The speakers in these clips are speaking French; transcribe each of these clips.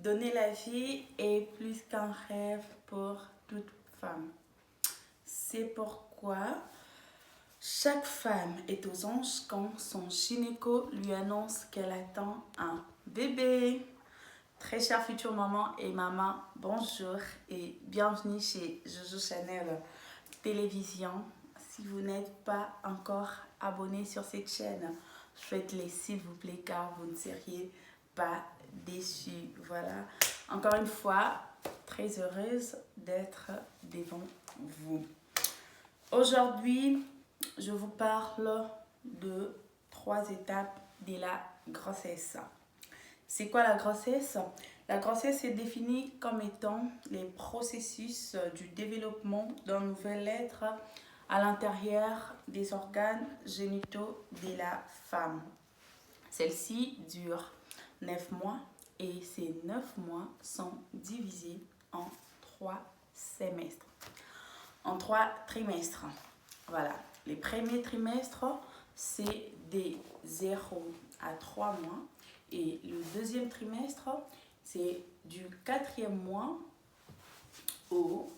Donner la vie est plus qu'un rêve pour toute femme. C'est pourquoi chaque femme est aux anges quand son gynéco lui annonce qu'elle attend un bébé. Très chère future maman et maman, bonjour et bienvenue chez Jojo Chanel Télévision. Si vous n'êtes pas encore abonné sur cette chaîne, faites-le s'il vous plaît car vous ne seriez pas déçus. Voilà, encore une fois, très heureuse d'être devant vous. Aujourd'hui, je vous parle de 3 étapes de la grossesse. C'est quoi la grossesse? La grossesse est définie comme étant les processus du développement d'un nouvel être à l'intérieur des organes génitaux de la femme. Celle-ci dure 9 mois et ces 9 mois sont divisés en 3 semestres, en 3 trimestres. Voilà, les premiers trimestres, c'est des 0 à 3 mois. Et le deuxième trimestre, c'est du 4e mois au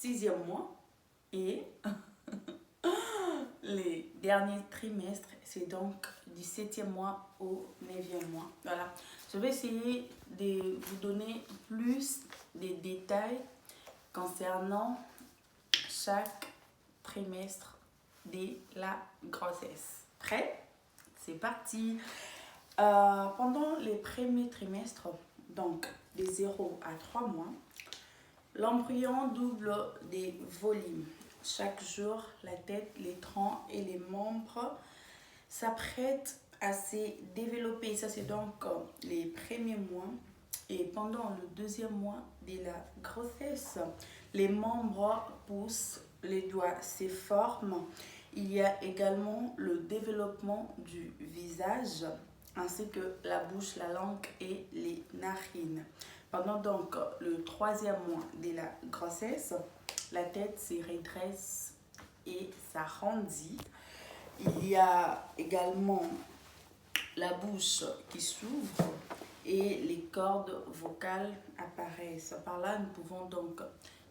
6e mois. Et les derniers trimestres, c'est donc du 7e mois au 9e mois. Voilà, je vais essayer de vous donner plus de détails concernant chaque trimestre de la grossesse. Prêt? C'est parti! Pendant les premiers trimestres, donc de 0 à 3 mois, l'embryon double des volumes. Chaque jour, la tête, les troncs et les membres s'apprêtent à se développer. Ça, c'est donc les premiers mois. Et pendant le deuxième mois de la grossesse, les membres poussent, les doigts se forment. Il y a également le développement du visage, ainsi que la bouche, la langue et les narines. Pendant donc le 3e mois de la grossesse, la tête se redresse et s'arrondit. Il y a également la bouche qui s'ouvre et les cordes vocales apparaissent. Par là, nous pouvons donc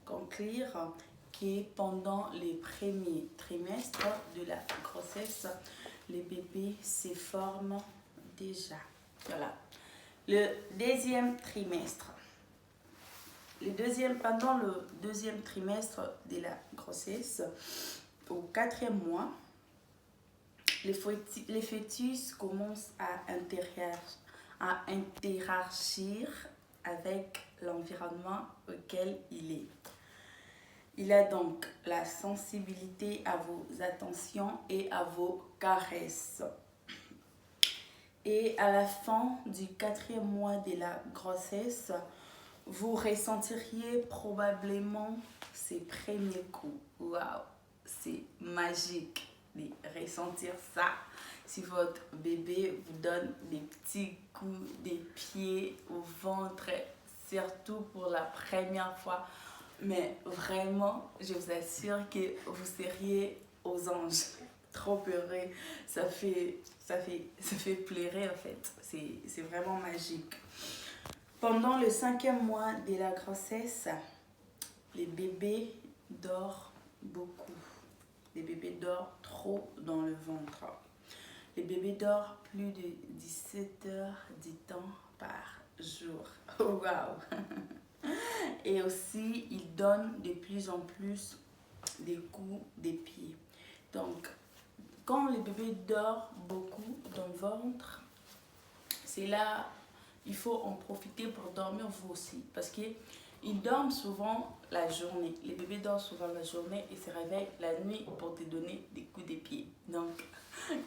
conclure que pendant les premiers trimestres de la grossesse, les bébés se forment déjà. Voilà. Le deuxième trimestre. Pendant le deuxième trimestre de la grossesse, au 4e mois, les fœtus commencent à interagir avec l'environnement auquel il est. Il a donc la sensibilité à vos attentions et à vos caresses. Et à la fin du 4e mois de la grossesse, vous ressentiriez probablement ces premiers coups. Waouh, c'est magique de ressentir ça. Si votre bébé vous donne des petits coups des pieds au ventre, surtout pour la première fois, mais vraiment, je vous assure que vous seriez aux anges. Trop heureux, ça fait pleurer en fait, c'est vraiment magique. Pendant le 5e mois de la grossesse, les bébés dorment beaucoup. Les bébés dorment trop dans le ventre. Les bébés dorment plus de 17 heures de temps par jour. Oh, waouh! Et aussi, ils donnent de plus en plus des coups des pieds. Donc, quand le bébé dort beaucoup dans le ventre, c'est là, il faut en profiter pour dormir vous aussi. Parce qu'ils dorment souvent la journée. Les bébés dorment souvent la journée et se réveillent la nuit pour te donner des coups de pied. Donc,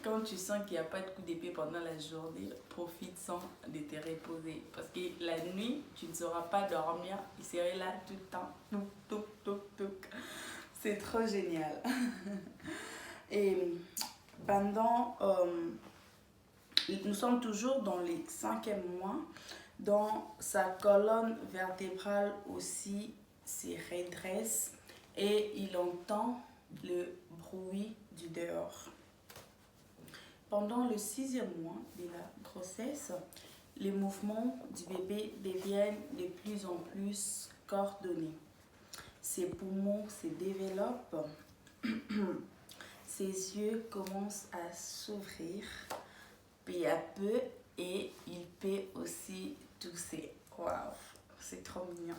quand tu sens qu'il n'y a pas de coups de pied pendant la journée, profite-en de te reposer. Parce que la nuit, tu ne sauras pas dormir. Ils seraient là tout le temps. Touk, touk, touk, touk. C'est trop génial. Et pendant, nous sommes toujours dans les 5e mois, dans sa colonne vertébrale aussi se redresse et il entend le bruit du dehors. Pendant le 6e mois de la grossesse, Les mouvements du bébé deviennent de plus en plus coordonnés. Ses poumons se développent. Ses yeux commencent à s'ouvrir peu à peu et il peut aussi tousser. Waouh, c'est trop mignon.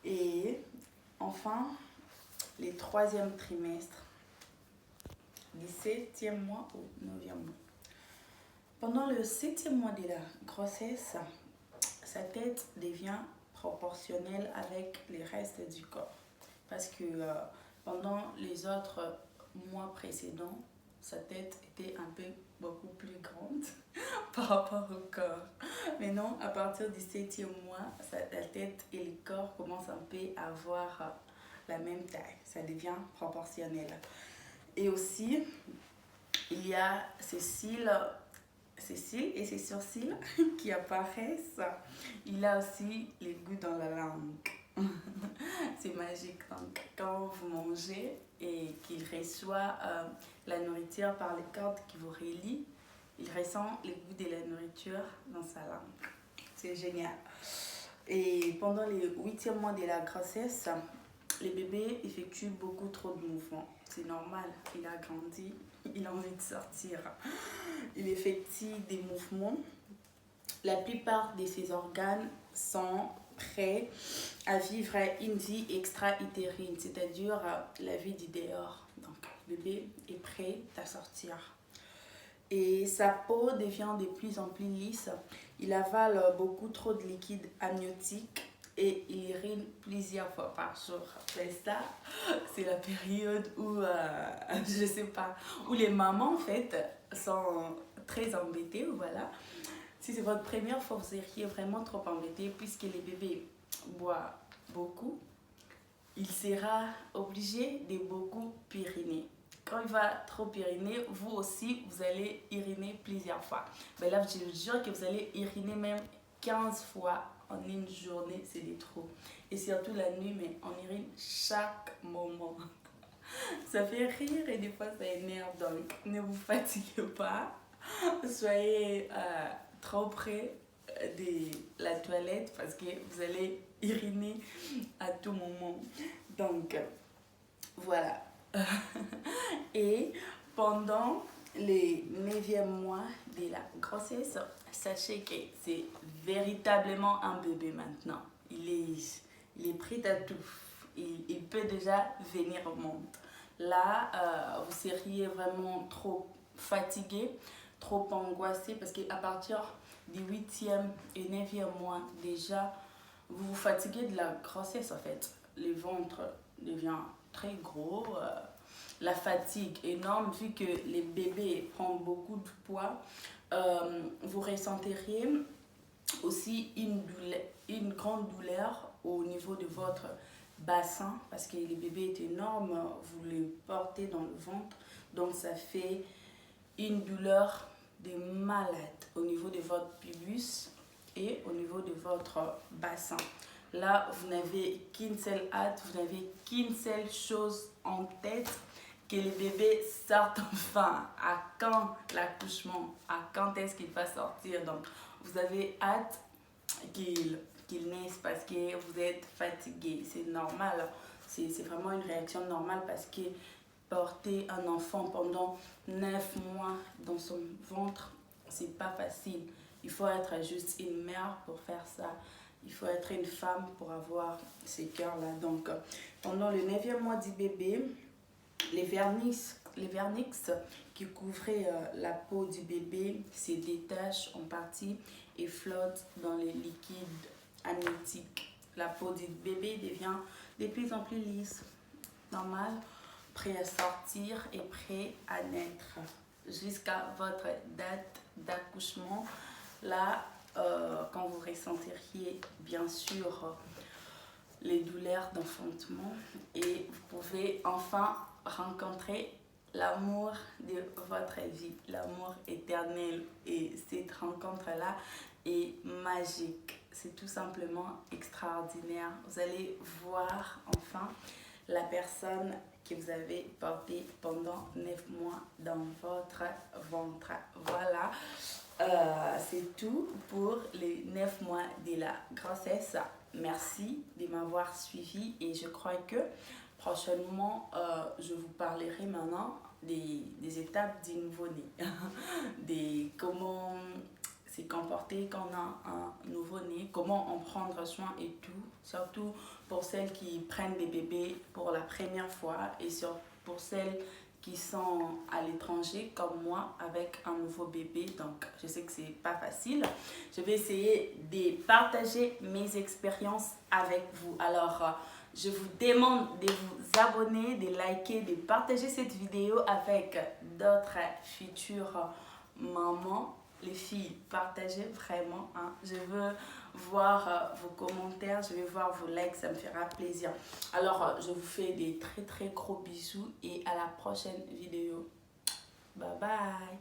Et enfin, le troisième trimestre, 17e mois ou 9e mois. Pendant le 7e mois de la grossesse, sa tête devient proportionnelle avec les restes du corps. Parce que pendant les autres mois précédents, sa tête était un peu beaucoup plus grande par rapport au corps. Mais non, à partir du 7e mois, la tête et le corps commencent un peu à avoir la même taille. Ça devient proportionnel. Et aussi, il y a ces cils et ses sourcils qui apparaissent. Il a aussi les goûts dans la langue. C'est magique. Donc, quand vous mangez et qu'il reçoit la nourriture par les cordes qui vous relient, il ressent les goûts de la nourriture dans sa langue. C'est génial. Et pendant les 8e mois de la grossesse, les bébés effectuent beaucoup trop de mouvements. C'est normal, il a grandi, il a envie de sortir. Il effectue des mouvements. La plupart de ses organes sont prêts à vivre une vie extra-utérine, c'est-à-dire la vie du dehors. Donc, le bébé est prêt à sortir. Et sa peau devient de plus en plus lisse. Il avale beaucoup trop de liquide amniotique et il urine plusieurs fois par jour. C'est ça, c'est la période où, je sais pas, où les mamans en fait sont très embêtées, voilà. Si c'est votre première fois, vous seriez vraiment trop embêté puisque les bébés boivent beaucoup. Il sera obligé de beaucoup uriner. Quand il va trop uriner, vous aussi, vous allez uriner plusieurs fois. Mais là, je vous jure que vous allez uriner même 15 fois en une journée, c'est des trop. Et surtout la nuit, mais on urine chaque moment. Ça fait rire et des fois ça énerve, donc ne vous fatiguez pas. Soyez trop près de la toilette parce que vous allez uriner à tout moment. Donc, voilà. Et pendant les 9e mois de la grossesse, sachez que c'est véritablement un bébé maintenant. Il est prêt à tout. Il peut déjà venir au monde. Là, vous seriez vraiment trop fatigué, trop angoissé parce qu'à partir du 8e et 9e mois, déjà, vous vous fatiguez de la grossesse en fait. Le ventre devient très gros, la fatigue énorme vu que les bébés prennent beaucoup de poids. Vous ressentirez aussi une grande douleur au niveau de votre bassin parce que le bébé est énorme, vous le portez dans le ventre, donc ça fait une douleur de malade au niveau de votre pubis et au niveau de votre bassin. Là, vous n'avez qu'une seule hâte, vous n'avez qu'une seule chose en tête, que le bébé sorte enfin. À quand l'accouchement? À quand est-ce qu'il va sortir? Donc, vous avez hâte qu'il naisse parce que vous êtes fatigué. C'est normal. C'est vraiment une réaction normale parce que porter un enfant pendant 9 mois dans son ventre, c'est pas facile. Il faut être juste une mère pour faire ça. Il faut être une femme pour avoir ces cœurs-là. Donc, pendant le 9e mois du bébé, les vernix qui couvraient la peau du bébé se détachent en partie et flottent dans les liquides amniotiques. La peau du bébé devient de plus en plus lisse, normal, prêt à sortir et prêt à naître. Jusqu'à votre date d'accouchement, là, quand vous ressentiriez bien sûr les douleurs d'enfantement et vous pouvez enfin rencontrer l'amour de votre vie, l'amour éternel. Et cette rencontre-là est magique. C'est tout simplement extraordinaire. Vous allez voir enfin la personne que vous avez portée pendant 9 mois dans votre ventre. Voilà. c'est tout pour les 9 mois de la grossesse. Merci de m'avoir suivi et je crois que prochainement, je vous parlerai maintenant des étapes du nouveau-né, de comment se comporter quand on a un nouveau-né, comment en prendre soin et tout, surtout pour celles qui prennent des bébés pour la première fois et pour celles qui sont à l'étranger comme moi avec un nouveau bébé, donc je sais que c'est pas facile. Je vais essayer de partager mes expériences avec vous. Alors je vous demande de vous abonner, de liker, de partager cette vidéo avec d'autres futures mamans. Les filles, partagez vraiment, hein. Je veux voir vos commentaires, je vais voir vos likes, ça me fera plaisir. Alors, je vous fais des très très gros bisous et à la prochaine vidéo. Bye bye.